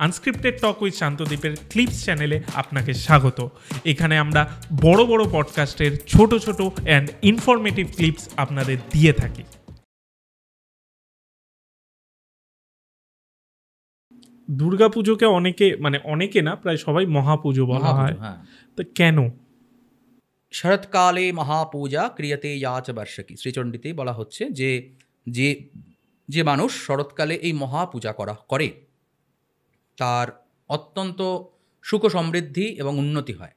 Unscripted talk with শান্তদ্বীপের clips চ্যানেলে আপনাকে স্বাগত। এখানে আমরা বড় বড় পডকাস্টের ছোট ছোট অ্যান্ড ইনফরমেটিভ ক্লিপস আপনাদের দিয়ে থাকি। দুর্গাপুজোকে অনেকে না, প্রায় সবাই মহাপুজো বলা হয়। তো কেন? শরৎকালে মহাপূজা ক্রিয়তে ইয়াচ বর্ষকি, শ্রীচণ্ডীতেই বলা হচ্ছে যে যে যে মানুষ শরৎকালে এই মহাপূজা করে তার অত্যন্ত সুখ সমৃদ্ধি এবং উন্নতি হয়।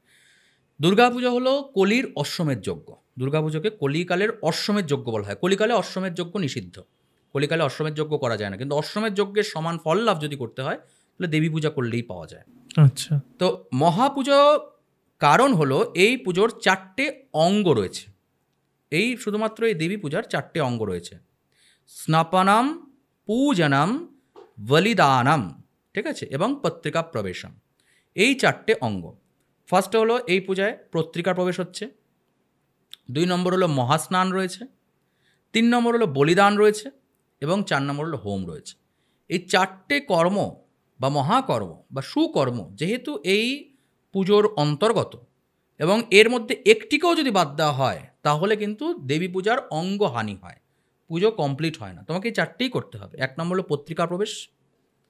দুর্গাপূজা হলো কলির অশ্বমেধ যজ্ঞ। দুর্গাপুজোকে কলিকালের অশ্বমেধ যজ্ঞ বলা হয়। কলিকালে অশ্বমেধ যজ্ঞ নিষিদ্ধ, কলিকালে অশ্বমেধ যজ্ঞ করা যায় না, কিন্তু অশ্বমেধ যজ্ঞের সমান ফল লাভ যদি করতে হয় তাহলে দেবী পূজা করলেই পাওয়া যায়। আচ্ছা, তো মহাপুজো কারণ হলো এই পুজোর 4টে অঙ্গ রয়েছে। এই শুধুমাত্র এই দেবী পূজার 4টে অঙ্গ রয়েছে: স্নাপনম, পূজনম, বলিদানম, ঠিক আছে, এবং পত্রিকা প্রবেশম। এই 4টে অঙ্গ। ফার্স্ট হলো এই পূজায় পত্রিকা প্রবেশ হচ্ছে, 2 নম্বর হলো মহাস্নান রয়েছে, 3 নম্বর হলো বলিদান রয়েছে, এবং 4 নম্বর হলো হোম রয়েছে। এই 4টে কর্ম বা মহাকর্ম বা সুকর্ম যেহেতু এই পুজোর অন্তর্গত এবং এর মধ্যে একটিকেও যদি বাদ দেওয়া হয় তাহলে কিন্তু দেবী পূজার অঙ্গহানি হয়, পুজো কমপ্লিট হয় না। তোমাকে এই 4টেই করতে হবে। 1 নম্বর হলো পত্রিকা প্রবেশ,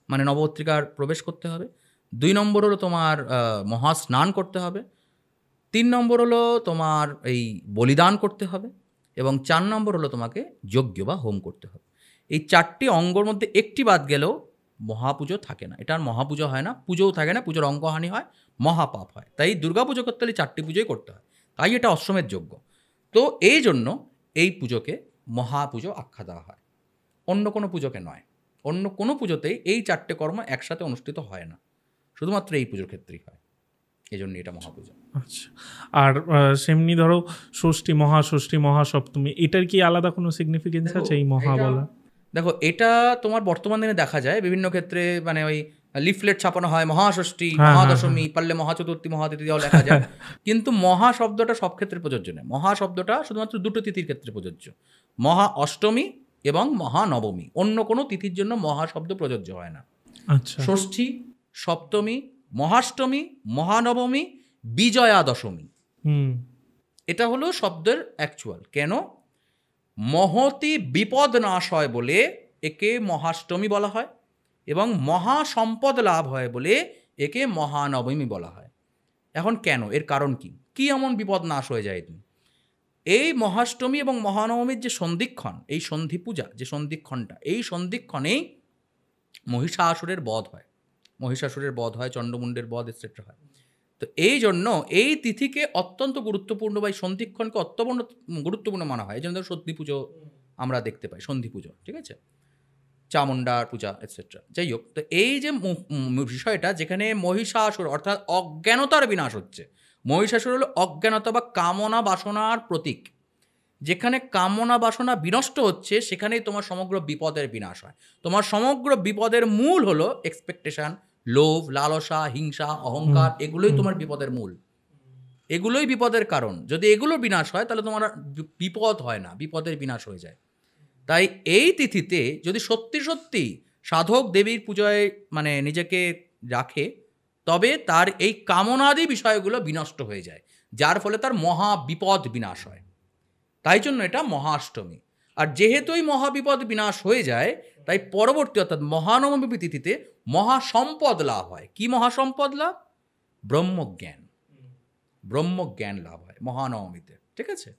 মানে নবপত্রিকার প্রবেশ করতে হবে। 2 নম্বর হলো তোমার মহাস্নান করতে হবে। 3 নম্বর হলো তোমার এই বলিদান করতে হবে, এবং 4 নম্বর হলো তোমাকে যজ্ঞ বা হোম করতে হবে। এই 4টি অঙ্গর মধ্যে একটি বাদ গেলেও মহাপুজো থাকে না, এটা আর মহাপুজো হয় না, পুজোও থাকে না, পুজোর অঙ্গহানি হয়, মহাপাপ হয়। তাই দুর্গা পুজো করতে হলে 4টি পুজোই করতে হয়, তাই এটা অশ্বমেধ যজ্ঞ। তো এই জন্য এই পুজোকে মহাপুজো আখ্যা দেওয়া হয়, অন্য কোনো পুজোকে নয়। অন্য কোনো পুজোতেই এই 4টে কর্ম একসাথে অনুষ্ঠিত হয় না, শুধুমাত্র এই পুজোর ক্ষেত্রেই হয়, এই জন্য এটা মহাপুজো। আচ্ছা, আর সেমনি ধরো ষষ্ঠী, মহাষষ্ঠী, মহাসপ্তমী, এটার কি আলাদা কোনো সিগনিফিকেন্স আছে এই মহা বলা? দেখো, এটা তোমার বর্তমান দিনে দেখা যায় বিভিন্ন ক্ষেত্রে, মানে ওই লিফলেট ছাপানো হয় মহাষষ্ঠী, মহাদশমী, পারলে মহাচতুর্থী, মহাতিথিও লেখা যায়। কিন্তু মহা শব্দটা সব ক্ষেত্রে প্রযোজ্য নয়। মহা শব্দটা শুধুমাত্র 2টো তিথির ক্ষেত্রে প্রযোজ্য: মহা অষ্টমী এবং মহানবমী। অন্য কোনো তিথির জন্য মহা শব্দ প্রযোজ্য হয় না। আচ্ছা, ষষ্ঠী, সপ্তমী, মহাষ্টমী, মহানবমী, বিজয়া দশমী, এটা হলো শব্দের অ্যাকচুয়াল। কেন? মহতি বিপদ নাশ হয় বলে একে মহাষ্টমী বলা হয়, এবং মহা সম্পদ লাভ হয় বলে একে মহানবমী বলা হয়। এখন কেন? এর কারণ কি? কি এমন বিপদ নাশ হয়ে যায় এদিন? এই মহাষ্টমী এবং মহানবমীর যে সন্ধিক্ষণ, এই সন্ধি পূজা যে সন্ধিক্ষণটা, এই সন্ধিক্ষণেই মহিষাসুরের বধ হয়, মহিষাসুরের বধ হয়, চণ্ডমুণ্ডের বধ এটসেট্রা হয়। তো এই জন্য এই তিথিকে অত্যন্ত গুরুত্বপূর্ণ বা এই সন্ধিক্ষণকে অত্যন্ত গুরুত্বপূর্ণ মানা হয়। এই জন্য সন্ধি পুজো আমরা দেখতে পাই, সন্ধি পুজো, ঠিক আছে, চামুণ্ডার পূজা এটসেট্রা। যাই হোক, তো এই যে বিষয়টা যেখানে মহিষাসুর অর্থাৎ অজ্ঞানতার বিনাশ হচ্ছে, মহিষাসুর হলো অজ্ঞানতা বা কামনা বাসনার প্রতীক। যেখানে কামনা বাসনা বিনষ্ট হচ্ছে সেখানেই তোমার সমগ্র বিপদের বিনাশ হয়। তোমার সমগ্র বিপদের মূল হলো এক্সপেকটেশন, লোভ, লালসা, হিংসা, অহংকার, এগুলোই তোমার বিপদের মূল, এগুলোই বিপদের কারণ। যদি এগুলো বিনাশ হয় তাহলে তোমার বিপদ হয় না, বিপদের বিনাশ হয়ে যায়। তাই এই তিথিতে যদি সত্যি সত্যি সাধক দেবীর পূজায় মানে নিজেকে রাখে, তবে তার এই কামনাদি বিষয়গুলো বিনষ্ট হয়ে যায়, যার ফলে তার মহা বিপদ বিনাশ হয়। তাই জন্য এটা মহাষ্টমী। আর যেহেতুই মহাবিপদ বিনাশ হয়ে যায়, তাই পরবর্তী অর্থাৎ মহানবমী তিথিতে মহাসম্পদ লাভ হয়। কি মহাসম্পদ লাভ? ব্রহ্মজ্ঞান, ব্রহ্মজ্ঞান লাভ হয় মহানবমীতে, ঠিক আছে।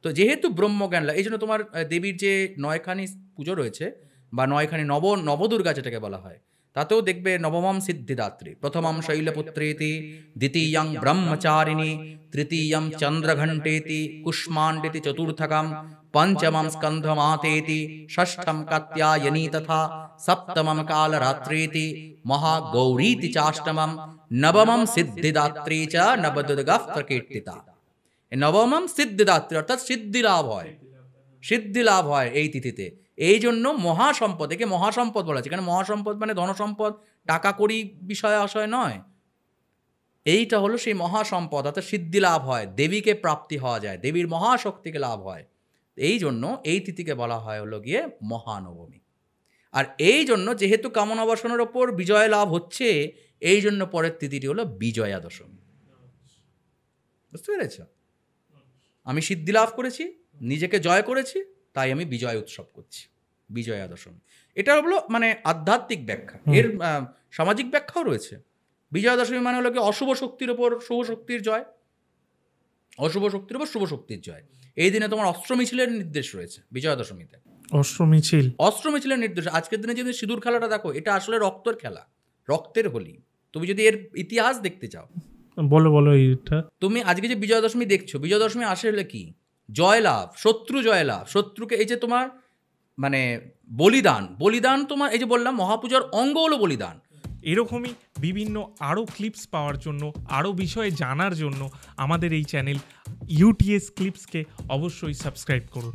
তো যেহেতু ব্রহ্মজ্ঞান লাভ, এই জন্য তোমার দেবীর যে 9খানি পুজো রয়েছে বা 9খানি নবদুর্গা যেটাকে বলা হয়, তাতেও দেখবে নবমম সিদ্ধিদাত্রী, প্রথমম শৈলপুত্রেতি, দ্বিতীয়ং ব্রহ্মচারিণী, তৃতীয়ম চন্দ্রঘণ্টেতি, কুষ্মাণ্ডেতি চতুর্থকম, পঞ্চমম স্কন্ধমাতেতি, ষষ্ঠম কাত্যায়নী তথা, সপ্তমম কালরাত্রেতি, মহাগৌরীতি চাষ্টমম, নবমম সিদ্ধিদাত্রী চ নবদুর্গা প্রকীর্তিতা। নবমম সিদ্ধিদাত্রী অর্থাৎ সিদ্ধি লাভ হয়, সিদ্ধি লাভ হয় এই তিথিতে। এই জন্য মহাসম্পদ, একে মহাসম্পদ বলা হচ্ছে। এখানে মহাসম্পদ মানে ধনসম্পদ, টাকা কড়ি বিষয় আশয় নয়, এইটা হলো সেই মহাসম্পদ, অর্থাৎ সিদ্ধি লাভ হয়, দেবীকে প্রাপ্তি হওয়া যায়, দেবীর মহাশক্তিকে লাভ হয়। এই জন্য এই তিথিকে বলা হয় হলো গিয়ে মহানবমী। আর এই জন্য যেহেতু কামনা বাসনার ওপর বিজয় লাভ হচ্ছে, এই জন্য পরের তিথিটি হলো বিজয়া দশমী। বুঝতে পেরেছ? আমি সিদ্ধি লাভ করেছি, নিজেকে জয় করেছি, তাই আমি বিজয় উৎসব করছি, বিজয়া দশমী। এটা হলো মানে আধ্যাত্মিক ব্যাখ্যা। এর সামাজিক ব্যাখ্যাও রয়েছে। বিজয়া দশমী মানে হলো কি অশুভ শক্তির ওপর শুভ শক্তির জয়, অশুভ শক্তির ওপর শুভ শক্তির জয়। এই দিনে তোমার অস্ত্র মিছিলের নির্দেশ রয়েছে বিজয়া দশমীতে। অস্ত্র মিছিলের নির্দেশ। আজকের দিনে যদি সিঁদুর খেলাটা দেখো, এটা আসলে রক্তের খেলা, রক্তের হোলি। তুমি যদি এর ইতিহাস দেখতে চাও, বলো এইটা। তুমি আজকে যে বিজয়া দশমী দেখছো, বিজয়া দশমী আসে হলে কি? জয় লাভ, শত্রু জয় লাভ। শত্রুকে এই যে তোমার মানে বলিদান তোমার, এই যে বললাম মহাপূজার অঙ্গ হলো বলিদান। এরকমই বিভিন্ন আরও ক্লিপস পাওয়ার জন্য, আরও বিষয়ে জানার জন্য আমাদের এই চ্যানেল ইউটিএস ক্লিপসকে অবশ্যই সাবস্ক্রাইব করুন।